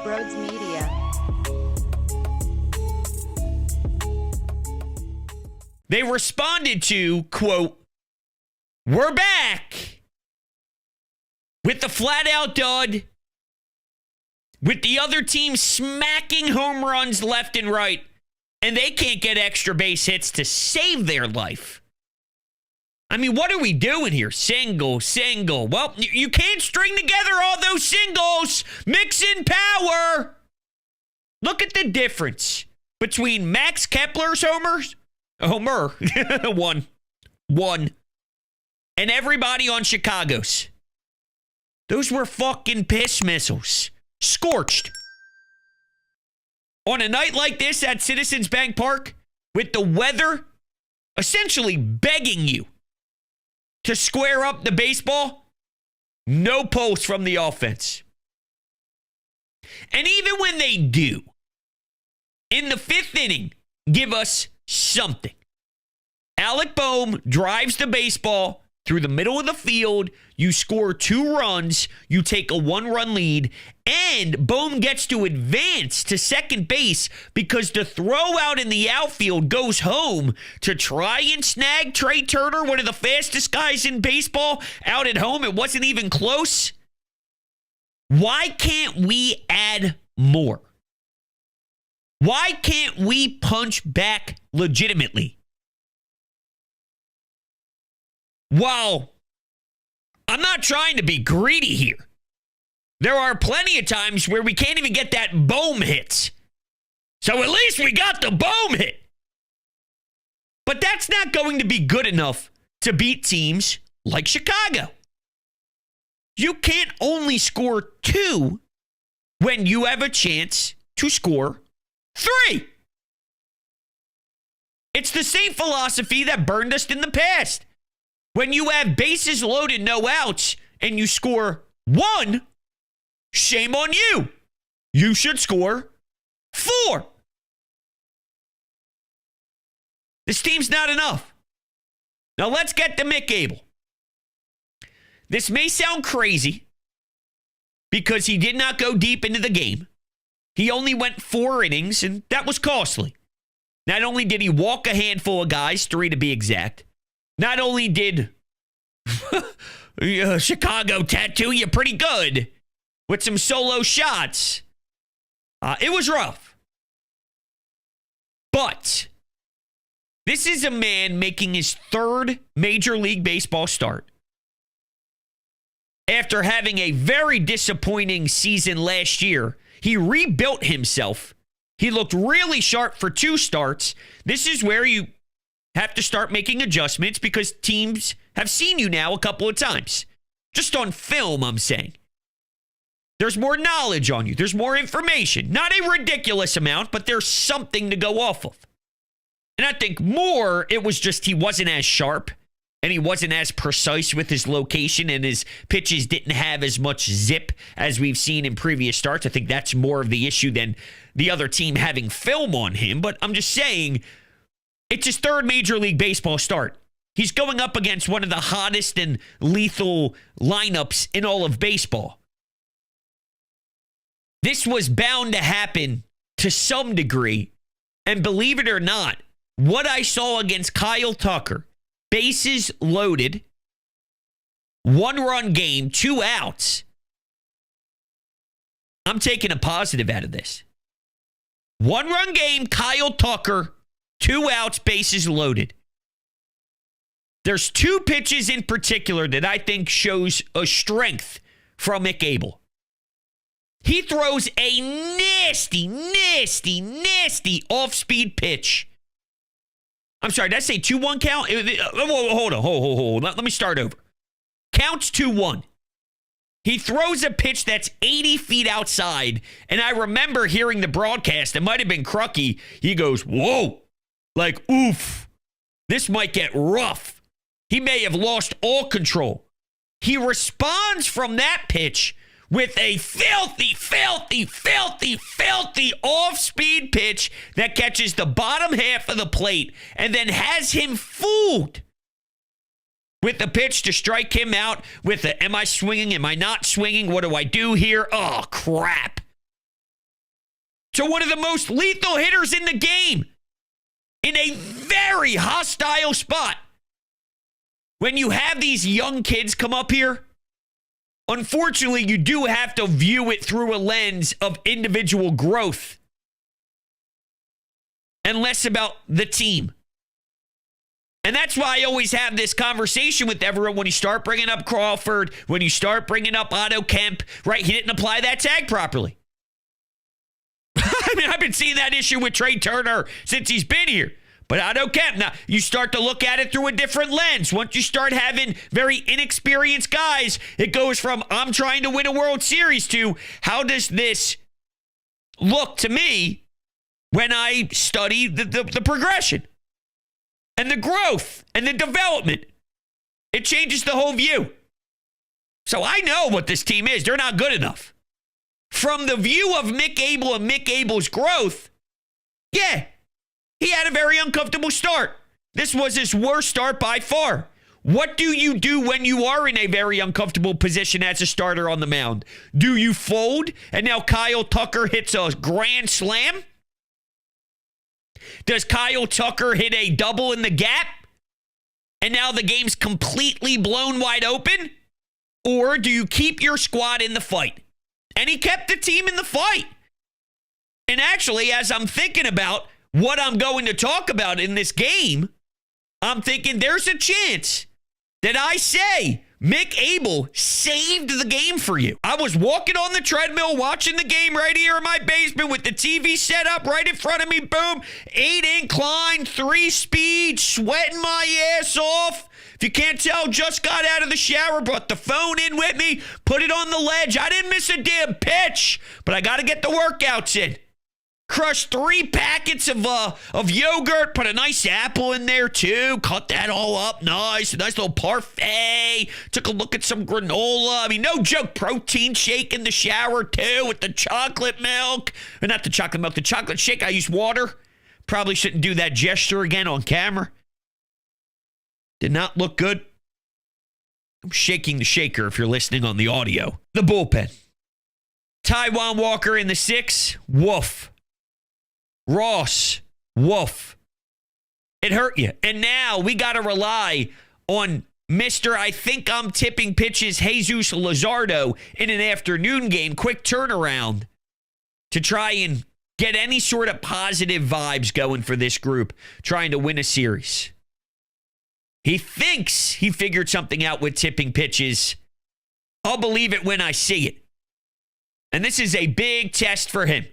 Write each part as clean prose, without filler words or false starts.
Brodes Media. They responded to, quote, "We're back," with the flat-out dud, with the other team smacking home runs left and right, and they can't get extra base hits to save their life. I mean, what are we doing here? Single. Well, you can't string together all those singles. Mix in power. Look at the difference between Max Kepler's Homer, one, and everybody on Chicago's. Those were fucking piss missiles. Scorched. On a night like this at Citizens Bank Park, with the weather essentially begging you to square up the baseball, no pulse from the offense. And even when they do, in the fifth inning, give us something. Alec Bohm drives the baseball through the middle of the field. You score 2 runs. You take a 1-run lead. And Bohm gets to advance to second base because the throw out in the outfield goes home to try and snag Trey Turner, one of the fastest guys in baseball, out at home. It wasn't even close. Why can't we add more? Why can't we punch back legitimately? While I'm not trying to be greedy here, there are plenty of times where we can't even get that Bohm hit. So at least we got the Bohm hit. But that's not going to be good enough to beat teams like Chicago. You can't only score 2 when you have a chance to score 3. It's the same philosophy that burned us in the past. When you have bases loaded, no outs, and you score 1, shame on you. You should score 4. This team's not enough. Now let's get to Mick Abel. This may sound crazy because he did not go deep into the game. He only went 4 innings, and that was costly. Not only did he walk a handful of guys, 3 to be exact, not only did Chicago tattoo you pretty good with some solo shots, it was rough. But this is a man making his 3rd Major League Baseball start after having a very disappointing season last year. He rebuilt himself. He looked really sharp for 2 starts. This is where you have to start making adjustments because teams have seen you now a couple of times. Just on film, I'm saying. There's more knowledge on you. There's more information. Not a ridiculous amount, but there's something to go off of. And I think more, it was just he wasn't as sharp and he wasn't as precise with his location and his pitches didn't have as much zip as we've seen in previous starts. I think that's more of the issue than the other team having film on him. But I'm just saying, it's his 3rd Major League Baseball start. He's going up against one of the hottest and lethal lineups in all of baseball. This was bound to happen to some degree. And believe it or not, what I saw against Kyle Tucker, bases loaded, 1-run game, 2 outs. I'm taking a positive out of this. 1-run game, Kyle Tucker, 2 outs, bases loaded. There's 2 pitches in particular that I think shows a strength from Mick Abel. He throws a nasty off-speed pitch. I'm sorry, did I say 2-1 count? Hold on. Let me start over. Counts 2-1. He throws a pitch that's 80 feet outside, and I remember hearing the broadcast. It might have been Crucky. He goes, whoa, like, oof, this might get rough. He may have lost all control. He responds from that pitch with a filthy off-speed pitch that catches the bottom half of the plate and then has him fooled with the pitch to strike him out with the, am I swinging, am I not swinging, what do I do here? Oh, crap. to one of the most lethal hitters in the game in a very hostile spot. When you have these young kids come up here, unfortunately, you do have to view it through a lens of individual growth and less about the team. And that's why I always have this conversation with everyone when you start bringing up Crawford, when you start bringing up Otto Kemp, right? He didn't apply that tag properly. I mean, I've been seeing that issue with Trey Turner since he's been here. But Otto Kemp, now you start to look at it through a different lens. Once you start having very inexperienced guys, it goes from I'm trying to win a World Series to how does this look to me when I study the progression and the growth and the development. It changes the whole view. So I know what this team is. They're not good enough. From the view of Mick Abel and Mick Abel's growth, yeah, he had a very uncomfortable start. This was his worst start by far. What do you do when you are in a very uncomfortable position as a starter on the mound? Do you fold and now Kyle Tucker hits a grand slam? Does Kyle Tucker hit a double in the gap and now the game's completely blown wide open? Or do you keep your squad in the fight? And he kept the team in the fight. And actually, as I'm thinking about what I'm going to talk about in this game, I'm thinking there's a chance that I say Mick Abel saved the game for you. I was walking on the treadmill watching the game right here in my basement with the TV set up right in front of me. Boom. 8 incline, 3 speed, sweating my ass off. If you can't tell, just got out of the shower, brought the phone in with me, put it on the ledge. I didn't miss a damn pitch, but I got to get the workouts in. Crushed 3 packets of yogurt, put a nice apple in there too, cut that all up nice, a nice little parfait, took a look at some granola. I mean, no joke, protein shake in the shower too with the chocolate milk. Or not the chocolate milk, the chocolate shake. I use water. Probably shouldn't do that gesture again on camera. Did not look good. I'm shaking the shaker if you're listening on the audio. The bullpen. Taijuan Walker in the 6, woof. Ross, woof. It hurt you. And now we got to rely on Mr. I think I'm tipping pitches Jesus Luzardo in an afternoon game, quick turnaround, to try and get any sort of positive vibes going for this group, trying to win a series. He thinks he figured something out with tipping pitches. I'll believe it when I see it. And this is a big test for him,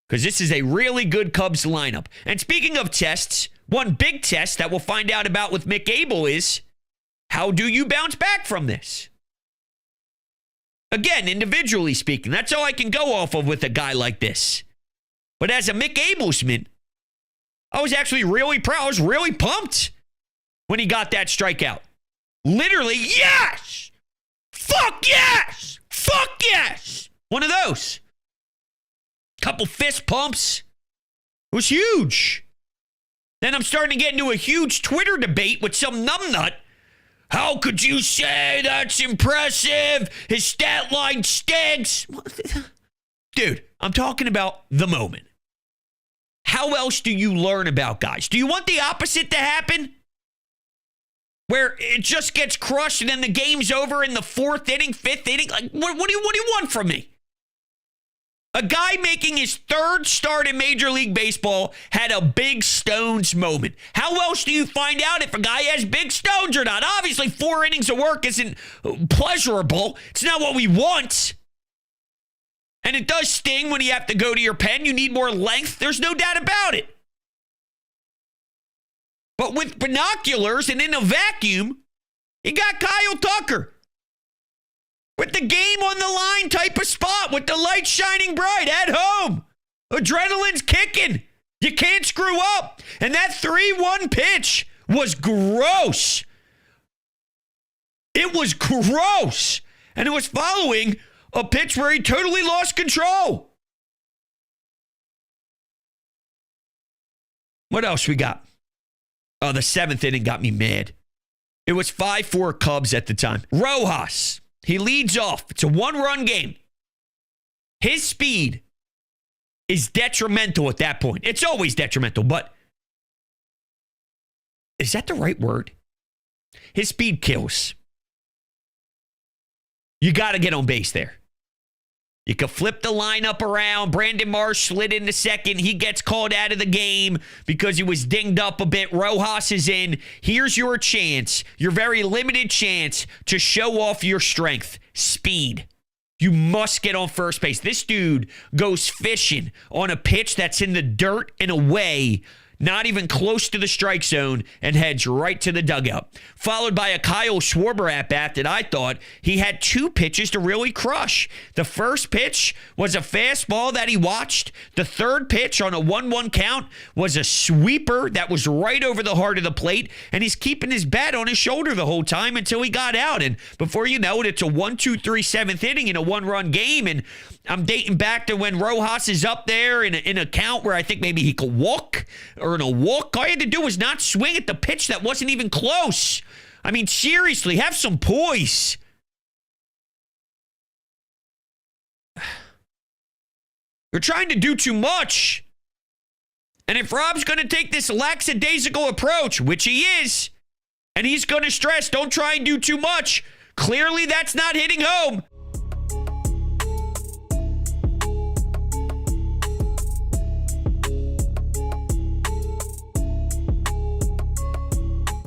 because this is a really good Cubs lineup. And speaking of tests, one big test that we'll find out about with Mick Abel is, how do you bounce back from this? Again, individually speaking, that's all I can go off of with a guy like this. But as a Mick Abelsman, I was actually really proud. I was really pumped when he got that strikeout. Literally, yes! Fuck yes! Fuck yes! One of those. Couple fist pumps. It was huge. Then I'm starting to get into a huge Twitter debate with some numbnut. How could you say that's impressive? His stat line stinks. Dude, I'm talking about the moment. How else do you learn about guys? Do you want the opposite to happen? Where it just gets crushed and then the game's over in the 4th inning, 5th inning? Like, what do you want from me? A guy making his 3rd start in Major League Baseball had a big stones moment. How else do you find out if a guy has big stones or not? Obviously, 4 innings of work isn't pleasurable. It's not what we want. And it does sting when you have to go to your pen. You need more length. There's no doubt about it. But with binoculars and in a vacuum, you got Kyle Tucker. With the game on the line type of spot, with the light shining bright at home. Adrenaline's kicking. You can't screw up. And that 3-1 pitch was gross. It was gross. And it was following a pitch where he totally lost control. What else we got? Oh, the 7th inning got me mad. It was 5-4 Cubs at the time. Rojas, he leads off. It's a 1-run game. His speed is detrimental at that point. It's always detrimental, but is that the right word? His speed kills. You got to get on base there. You could flip the lineup around. Brandon Marsh slid into second. He gets called out of the game because he was dinged up a bit. Rojas is in. Here's your chance, your very limited chance to show off your strength. Speed. You must get on first base. This dude goes fishing on a pitch that's in the dirt and away, not even close to the strike zone, and heads right to the dugout. Followed by a Kyle Schwarber at-bat that I thought he had 2 pitches to really crush. The first pitch was a fastball that he watched. The third pitch on a 1-1 count was a sweeper that was right over the heart of the plate, and he's keeping his bat on his shoulder the whole time until he got out. And before you know it, it's a 1-2-3 7th inning in a 1-run game, and I'm dating back to when Rojas is up there in a count where I think maybe he could walk, or in a walk. All you had to do was not swing at the pitch that wasn't even close. I mean, seriously, have some poise. You're trying to do too much. And if Rob's going to take this lackadaisical approach, which he is, and he's going to stress, don't try and do too much, clearly that's not hitting home.